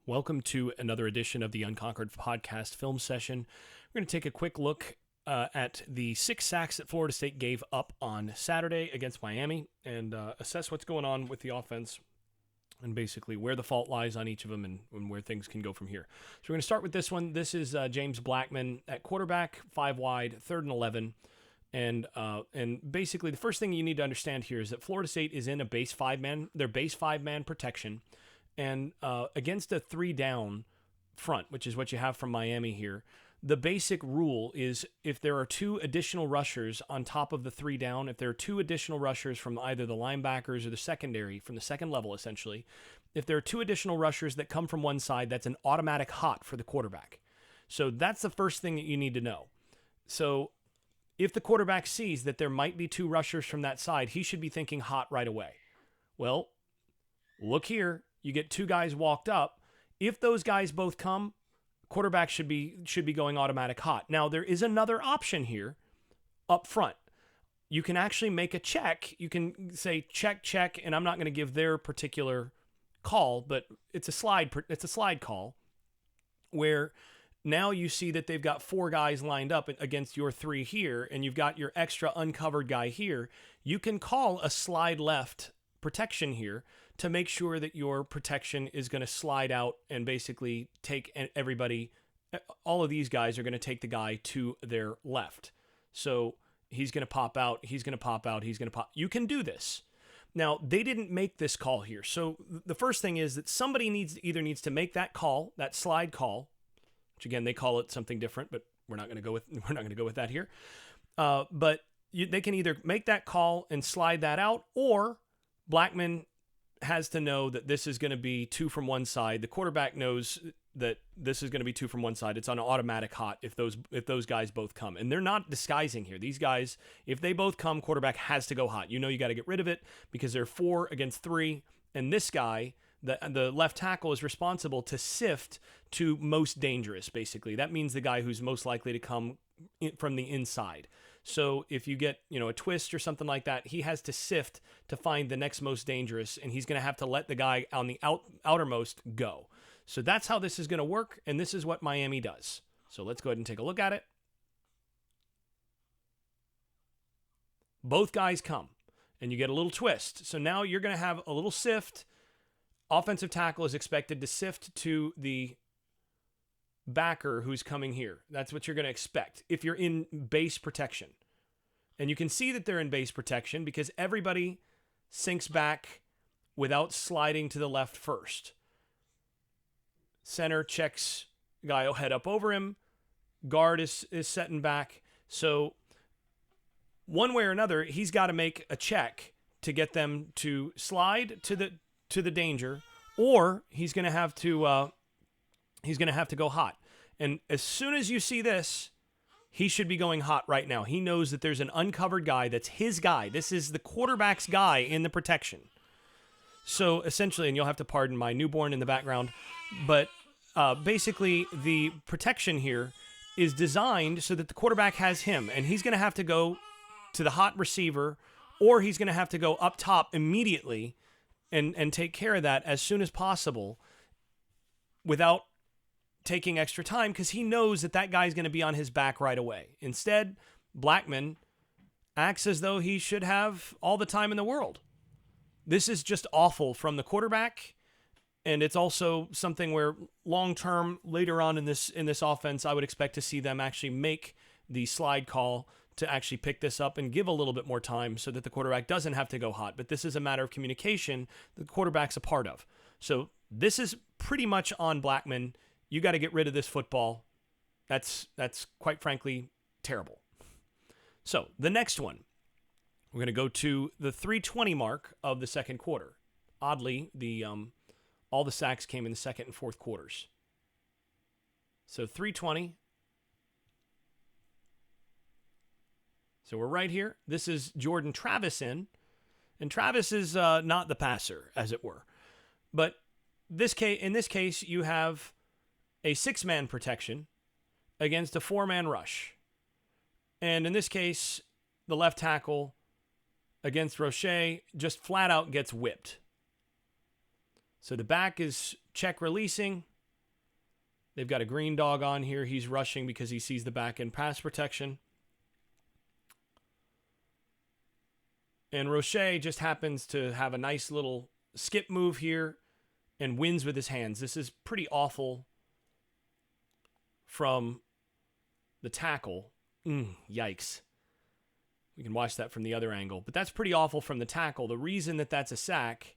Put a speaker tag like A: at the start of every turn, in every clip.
A: Welcome to another edition of the Unconquered Podcast Film Session. We're going to take a quick look at the 6 sacks that Florida State gave up on Saturday against Miami and assess what's going on with the offense and basically where the fault lies on each of them and where things can go from here. So we're going to start with this one. This is James Blackman at quarterback, 5 wide, 3rd and 11. And basically the first thing you need to understand here is that Florida State is in a base 5-man protection. And against a 3-down front, which is what you have from Miami here, the basic rule is if there are 2 additional rushers on top of the 3-down, if there are 2 additional rushers from either the linebackers or the secondary, from the second level essentially, if there are 2 additional rushers that come from one side, that's an automatic hot for the quarterback. So that's the first thing that you need to know. So if the quarterback sees that there might be 2 rushers from that side, he should be thinking hot right away. Well, look here. You get 2 guys walked up. If those guys both come, quarterback should be going automatic hot. Now, there is another option here up front. You can actually make a check. You can say check, and I'm not going to give their particular call, but it's a slide call where now you see that they've got 4 guys lined up against your 3 here, and you've got your extra uncovered guy here. You can call a slide left protection here to make sure that your protection is going to slide out and basically take everybody. All of these guys are going to take the guy to their left. So he's going to pop out. He's going to pop out. He's going to pop. You can do this. Now, they didn't make this call here. So the first thing is that somebody needs to make that call, that slide call, which again, they call it something different, but we're not going to go with that here. They can either make that call and slide that out, or Blackman has to know that this is going to be 2 from one side. The quarterback knows that this is going to be 2 from one side. It's on automatic hot if those guys both come. And they're not disguising here. These guys, if they both come, quarterback has to go hot. You know you got to get rid of it because they're 4 against 3. And this guy, the left tackle, is responsible to sift to most dangerous, basically. That means the guy who's most likely to come from the inside. So if you get, a twist or something like that, he has to sift to find the next most dangerous, and he's going to have to let the guy on the outermost go. So that's how this is going to work, and this is what Miami does. So let's go ahead and take a look at it. Both guys come, and you get a little twist. So now you're going to have a little sift. Offensive tackle is expected to sift to the backer who's coming here. That's what you're going to expect if you're in base protection. And you can see that they're in base protection because everybody sinks back without sliding to the left first. Center checks, guy will head up over him. Guard is setting back. So one way or another, he's got to make a check to get them to slide to the danger, or he's going to have to go hot. And as soon as you see this, he should be going hot right now. He knows that there's an uncovered guy that's his guy. This is the quarterback's guy in the protection. So essentially, and you'll have to pardon my newborn in the background, but basically the protection here is designed so that the quarterback has him, and he's going to have to go to the hot receiver, or he's going to have to go up top immediately and take care of that as soon as possible without taking extra time, because he knows that guy's going to be on his back right away. Instead, Blackman acts as though he should have all the time in the world. This is just awful from the quarterback, and it's also something where long-term, later on in this offense, I would expect to see them actually make the slide call to actually pick this up and give a little bit more time so that the quarterback doesn't have to go hot. But this is a matter of communication the quarterback's a part of. So this is pretty much on Blackman. You got to get rid of this football. That's quite frankly terrible. So the next one, we're going to go to the 3:20 mark of the second quarter. Oddly, all the sacks came in the second and fourth quarters. So 3:20. So we're right here. This is Jordan Travis in, and Travis is not the passer, as it were. But in this case, you have a 6-man protection against a 4-man rush. And in this case, the left tackle against Roche just flat out gets whipped. So the back is check releasing. They've got a green dog on here. He's rushing because he sees the back end pass protection. And Roche just happens to have a nice little skip move here and wins with his hands. This is pretty awful from the tackle. Yikes. We can watch that from the other angle. But that's pretty awful from the tackle. The reason that that's a sack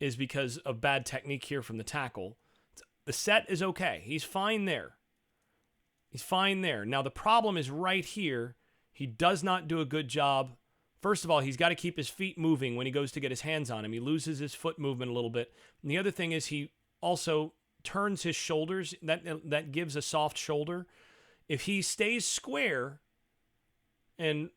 A: is because of bad technique here from the tackle. The set is okay. He's fine there. He's fine there. Now, the problem is right here. He does not do a good job. First of all, he's got to keep his feet moving when he goes to get his hands on him. He loses his foot movement a little bit. And the other thing is he also turns his shoulders. That gives a soft shoulder. If he stays square, and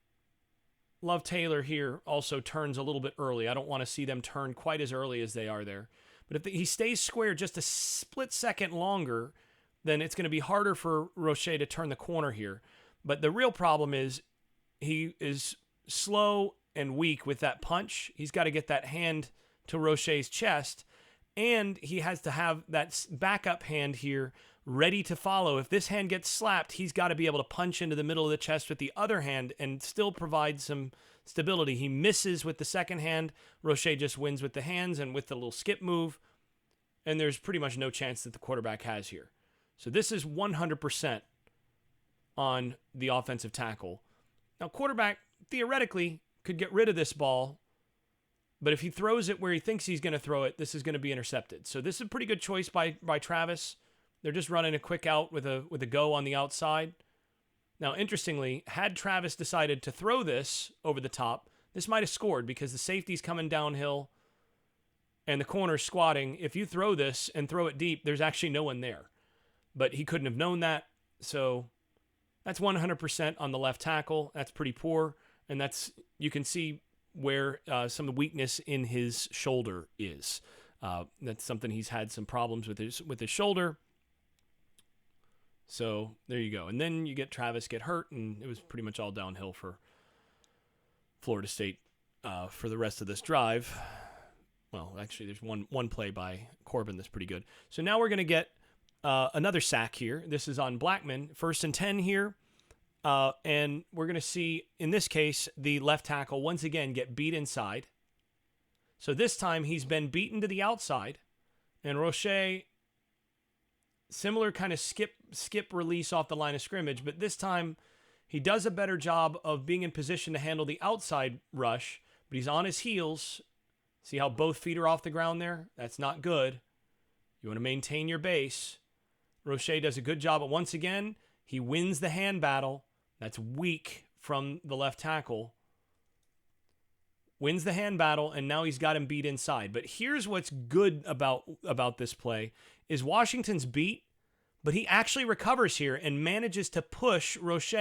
A: Love Taylor here also turns a little bit early. I don't want to see them turn quite as early as they are there. But if he stays square just a split second longer, then it's going to be harder for Roche to turn the corner here. But the real problem is he is slow and weak with that punch. He's got to get that hand to Roche's chest, and he has to have that backup hand here ready to follow. If this hand gets slapped, he's got to be able to punch into the middle of the chest with the other hand and still provide some stability. He misses with the second hand. Roche just wins with the hands and with the little skip move, and there's pretty much no chance that the quarterback has here. So this is 100% on the offensive tackle. Now, quarterback theoretically could get rid of this ball, but if he throws it where he thinks he's going to throw it, this is going to be intercepted. So this is a pretty good choice by Travis. They're just running a quick out with a go on the outside. Now, interestingly, had Travis decided to throw this over the top, this might have scored because the safety's coming downhill and the corner's squatting. If you throw this and throw it deep, there's actually no one there. But he couldn't have known that, so that's 100% on the left tackle. That's pretty poor, and you can see where some of the weakness in his shoulder is. That's something he's had some problems with his shoulder. So there you go. And then you get Travis get hurt, and it was pretty much all downhill for Florida State for the rest of this drive. Well, actually, there's one play by Corbin that's pretty good. So now we're going to get another sack here. This is on Blackman. 1st and 10 here. And we're going to see, in this case, the left tackle once again get beat inside. So this time he's been beaten to the outside. And Roche, similar kind of skip release off the line of scrimmage, but this time he does a better job of being in position to handle the outside rush, but he's on his heels. See how both feet are off the ground there? That's not good. You want to maintain your base. Roche does a good job, but once again, he wins the hand battle. That's weak from the left tackle. Wins the hand battle, and now he's got him beat inside. But here's what's good about this play is Washington's beat, but he actually recovers here and manages to push Roche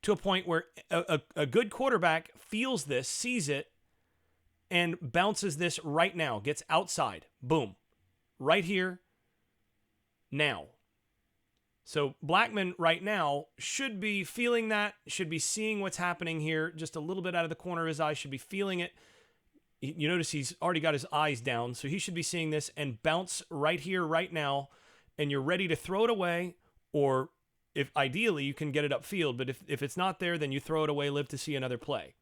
A: to a point where a good quarterback feels this, sees it, and bounces this right now. Gets outside. Boom. Right here. Now. So Blackman right now should be feeling that, should be seeing what's happening here just a little bit out of the corner of his eye, should be feeling it. You notice he's already got his eyes down, so he should be seeing this and bounce right here, right now, and you're ready to throw it away, or if ideally you can get it upfield, but if it's not there, then you throw it away, live to see another play.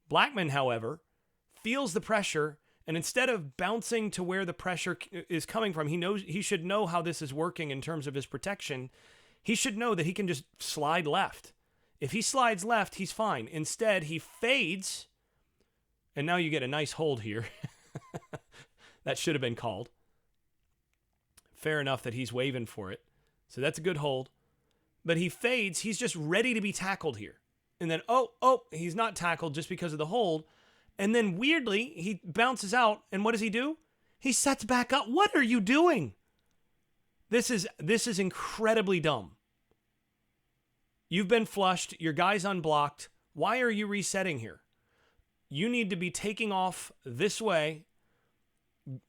A: Blackman, however, feels the pressure, and instead of bouncing to where the pressure is coming from, he should know how this is working in terms of his protection. He should know that he can just slide left. If he slides left, he's fine. Instead, he fades, and now you get a nice hold here. That should have been called. Fair enough that he's waving for it. So that's a good hold. But he fades. He's just ready to be tackled here. And then, he's not tackled just because of the hold. And then weirdly, he bounces out, and what does he do? He sets back up. What are you doing? This is incredibly dumb. You've been flushed. Your guy's unblocked. Why are you resetting here? You need to be taking off this way,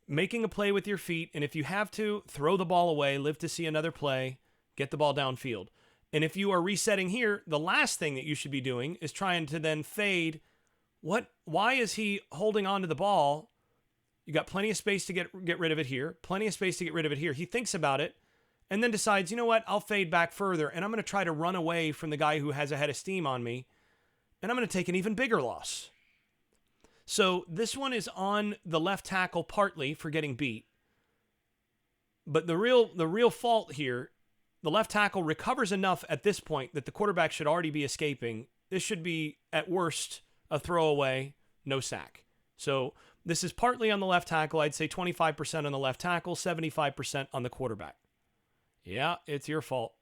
A: making a play with your feet, and if you have to, throw the ball away, live to see another play, get the ball downfield. And if you are resetting here, the last thing that you should be doing is trying to then fade. Why is he holding on to the ball? You got plenty of space to get rid of it here. Plenty of space to get rid of it here. He thinks about it, and then decides, you know what, I'll fade back further, and I'm going to try to run away from the guy who has a head of steam on me, and I'm going to take an even bigger loss. So this one is on the left tackle partly for getting beat. But the real fault here, the left tackle recovers enough at this point that the quarterback should already be escaping. This should be, at worst, a throwaway, no sack. So this is partly on the left tackle. I'd say 25% on the left tackle, 75% on the quarterback. Yeah, it's your fault.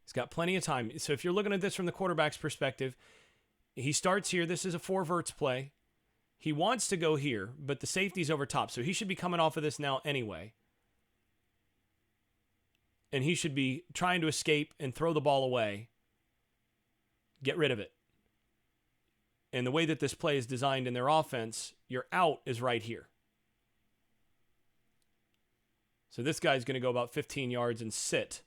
A: He's got plenty of time. So if you're looking at this from the quarterback's perspective, he starts here. This is a 4 verts play. He wants to go here, but the safety's over top. So he should be coming off of this now anyway. And he should be trying to escape and throw the ball away. Get rid of it. And the way that this play is designed in their offense, your out is right here. So this guy's going to go about 15 yards and sit.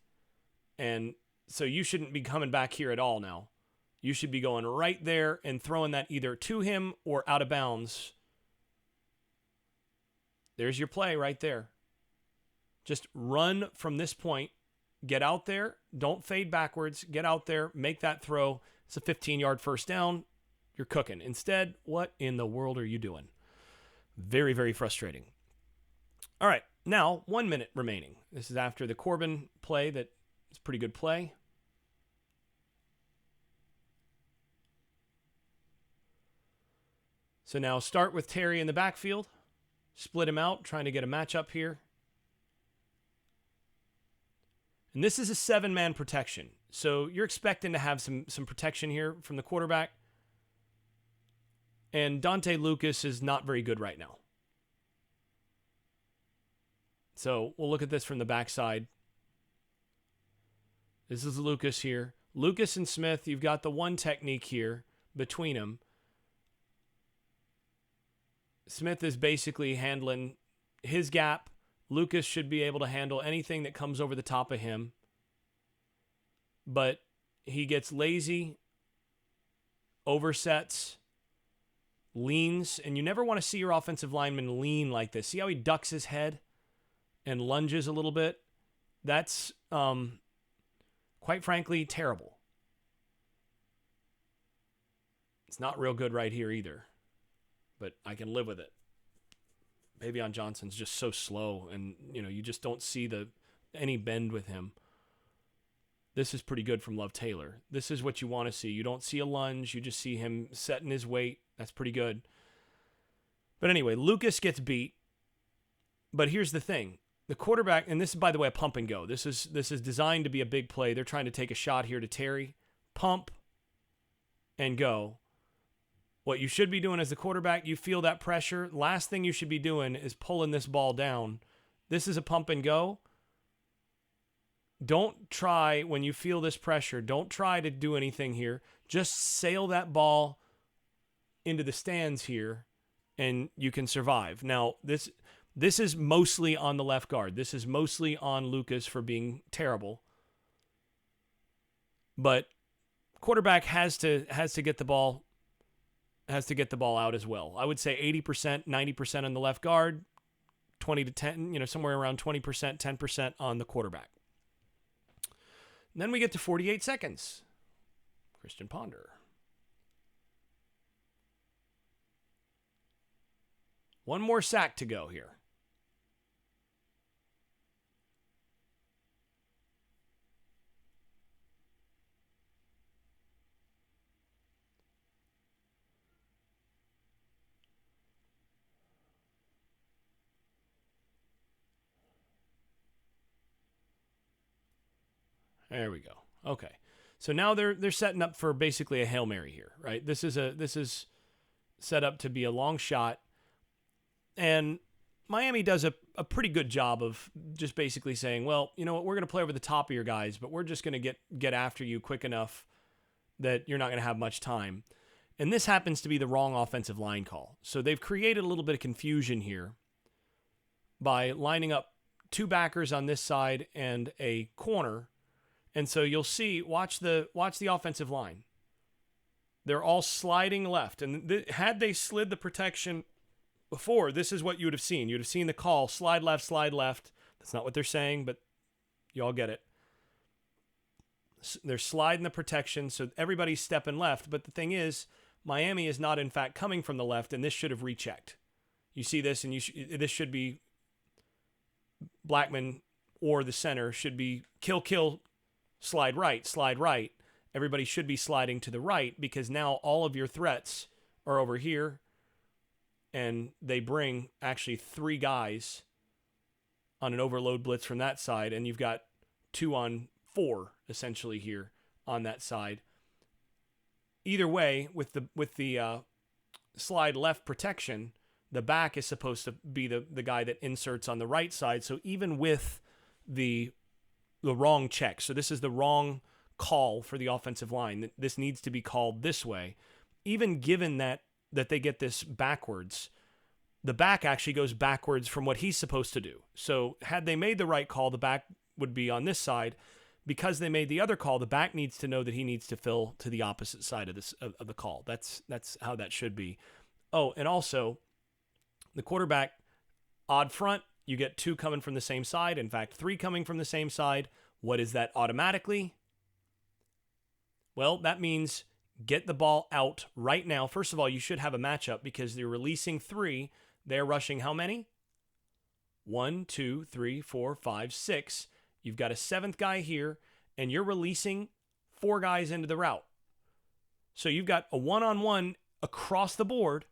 A: And so you shouldn't be coming back here at all now. You should be going right there and throwing that either to him or out of bounds. There's your play right there. Just run from this point. Get out there. Don't fade backwards. Get out there. Make that throw. It's a 15-yard first down. You're cooking. Instead, what in the world are you doing? Very, very frustrating. All right. Now, 1 minute remaining. This is after the Corbin play that is a pretty good play. So now start with Terry in the backfield. Split him out, trying to get a matchup here. And this is a 7-man protection. So you're expecting to have some protection here from the quarterback. And Dante Lucas is not very good right now. So we'll look at this from the backside. This is Lucas here. Lucas and Smith, you've got the one technique here between them. Smith is basically handling his gap. Lucas should be able to handle anything that comes over the top of him. But he gets lazy, oversets, leans, and you never want to see your offensive lineman lean like this. See how he ducks his head and lunges a little bit? That's, quite frankly, terrible. It's not real good right here either, but I can live with it. Bavion Johnson's just so slow, and you just don't see any bend with him. This is pretty good from Love Taylor. This is what you want to see. You don't see a lunge. You just see him setting his weight. That's pretty good. But anyway, Lucas gets beat. But here's the thing. The quarterback, and this is, by the way, a pump and go. This is designed to be a big play. They're trying to take a shot here to Terry. Pump and go. What you should be doing as the quarterback, you feel that pressure. Last thing you should be doing is pulling this ball down. This is a pump and go. Don't try, when you feel this pressure, don't try to do anything here. Just sail that ball into the stands here, and you can survive. Now, this is mostly on the left guard. This is mostly on Lucas for being terrible. But quarterback has to get the ball out as well. I would say 80%, 90% on the left guard, 20 to 10, somewhere around 20%, 10% on the quarterback. And then we get to 48 seconds. Christian Ponder. One more sack to go here. There we go. Okay. So now they're setting up for basically a Hail Mary here, right? This is set up to be a long shot. And Miami does a pretty good job of just basically saying, well, you know what, we're going to play over the top of your guys, but we're just going to get after you quick enough that you're not going to have much time. And this happens to be the wrong offensive line call. So they've created a little bit of confusion here by lining up 2 backers on this side and a corner. And so you'll see, watch the offensive line. They're all sliding left. And had they slid the protection before, this is what you would have seen. You'd have seen the call, slide left, slide left. That's not what they're saying, but you all get it. They're sliding the protection, so everybody's stepping left. But the thing is, Miami is not, in fact, coming from the left, and this should have rechecked. You see this, and this should be Blackman or the center should be kill, slide right. Everybody should be sliding to the right because now all of your threats are over here, and they bring actually 3 guys on an overload blitz from that side, and you've got 2 on 4 essentially here on that side. Either way, with the slide left protection, the back is supposed to be the guy that inserts on the right side. So even with the wrong check, so this is the wrong call for the offensive line. This needs to be called this way. Even given that they get this backwards, the back actually goes backwards from what he's supposed to do. So had they made the right call, the back would be on this side. Because they made the other call, the back needs to know that he needs to fill to the opposite side of the call. That's how that should be. Oh, and also, the quarterback, odd front, you get 2 coming from the same side. In fact, 3 coming from the same side. What is that automatically? Well, that means get the ball out right now. First of all, you should have a matchup because they're releasing 3. They're rushing how many? 1, 2, 3, 4, 5, 6. You've got a 7th guy here, and you're releasing 4 guys into the route. So you've got a one-on-one across the board.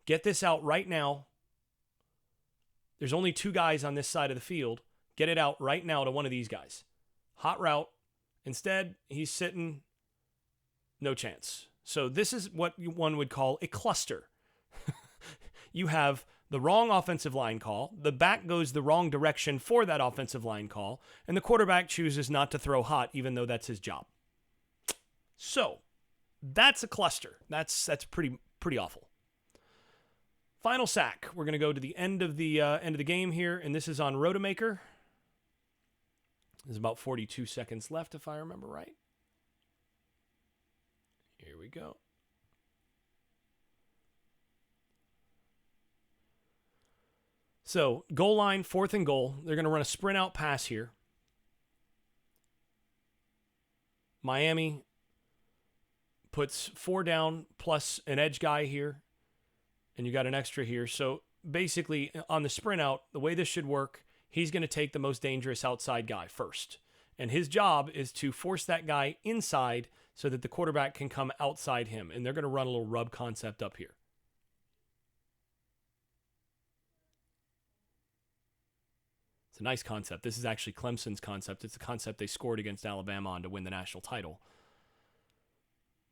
A: Get this out right now. There's only 2 guys on this side of the field. Get it out right now to one of these guys. Hot route. Instead, he's sitting. No chance. So this is what one would call a cluster. You have the wrong offensive line call, the back goes the wrong direction for that offensive line call, and the quarterback chooses not to throw hot, even though that's his job. So, that's a cluster. That's pretty awful. Final sack. We're going to go to the end of the game here, and this is on Rodemaker. There's about 42 seconds left, if I remember right. Here we go. So, goal line, 4th and goal. They're going to run a sprint out pass here. Miami puts 4 down plus an edge guy here, and you got an extra here. So, basically, on the sprint out, the way this should work, he's going to take the most dangerous outside guy first. And his job is to force that guy inside so that the quarterback can come outside him. And they're going to run a little rub concept up here. It's a nice concept. This is actually Clemson's concept. It's the concept they scored against Alabama on to win the national title.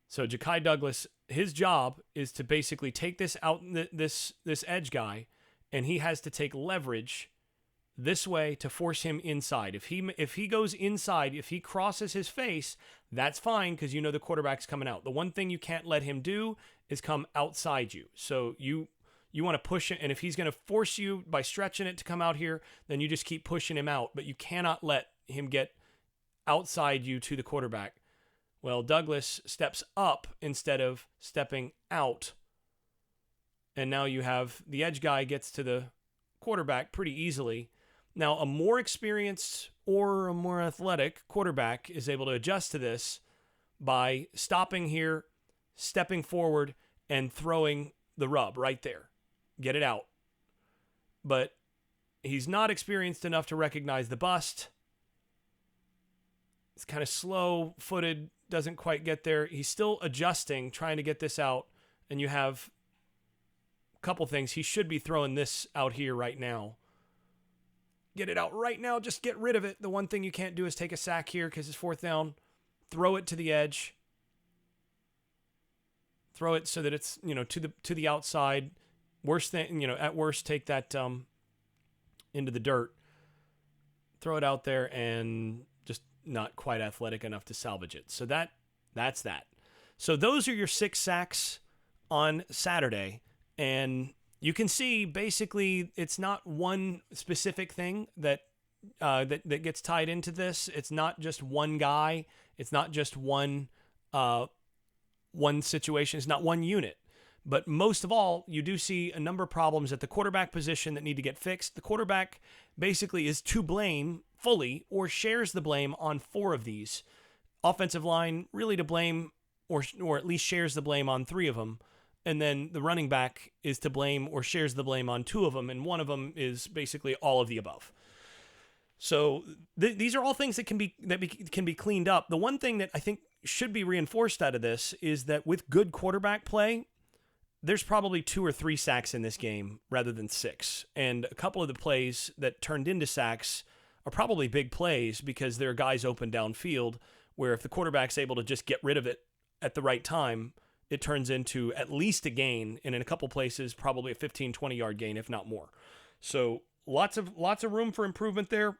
A: So Ja'Kai Douglas, his job is to basically take this out, this edge guy, and he has to take leverage this way to force him inside. If he goes inside, if he crosses his face, that's fine because you know the quarterback's coming out. The one thing you can't let him do is come outside you. So you want to push it, and if he's going to force you by stretching it to come out here, then you just keep pushing him out, but you cannot let him get outside you to the quarterback. Well, Douglas steps up instead of stepping out, and now you have the edge guy gets to the quarterback pretty easily. Now, a more experienced or a more athletic quarterback is able to adjust to this by stopping here, stepping forward, and throwing the rub right there. Get it out. But he's not experienced enough to recognize the bust. It's kind of slow-footed, doesn't quite get there. He's still adjusting, trying to get this out. And you have a couple things. He should be throwing this out here right now. Get it out right now. Just get rid of it. The one thing you can't do is take a sack here because it's 4th down. Throw it to the edge. Throw it so that it's, to the outside. Worst thing, at worst, take that into the dirt. Throw it out there and just not quite athletic enough to salvage it. So that's that. So those are your 6 sacks on Saturday. And you can see basically it's not one specific thing that gets tied into this. It's not just one guy. It's not just one one situation, it's not one unit. But most of all, you do see a number of problems at the quarterback position that need to get fixed. The quarterback basically is to blame fully or shares the blame on 4 of these. Offensive line really to blame or at least shares the blame on 3 of them. And then the running back is to blame or shares the blame on 2 of them. And one of them is basically all of the above. So these are all things that can be cleaned up. The one thing that I think should be reinforced out of this is that with good quarterback play, there's probably 2 or 3 sacks in this game rather than 6. And a couple of the plays that turned into sacks are probably big plays because there are guys open downfield where if the quarterback's able to just get rid of it at the right time, it turns into at least a gain, and in a couple places, probably a 15, 20-yard gain, if not more. So lots of room for improvement there.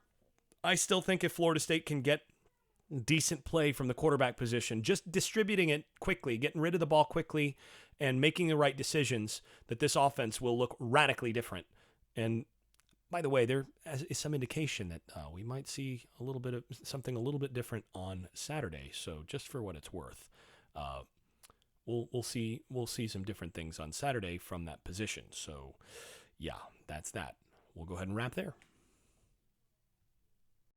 A: I still think if Florida State can get decent play from the quarterback position, just distributing it quickly, getting rid of the ball quickly, and making the right decisions, that this offense will look radically different. And by the way, there is some indication that we might see a little bit of something a little bit different on Saturday. So just for what it's worth, we'll see some different things on Saturday from that position. So yeah, that's that. We'll go ahead and wrap there.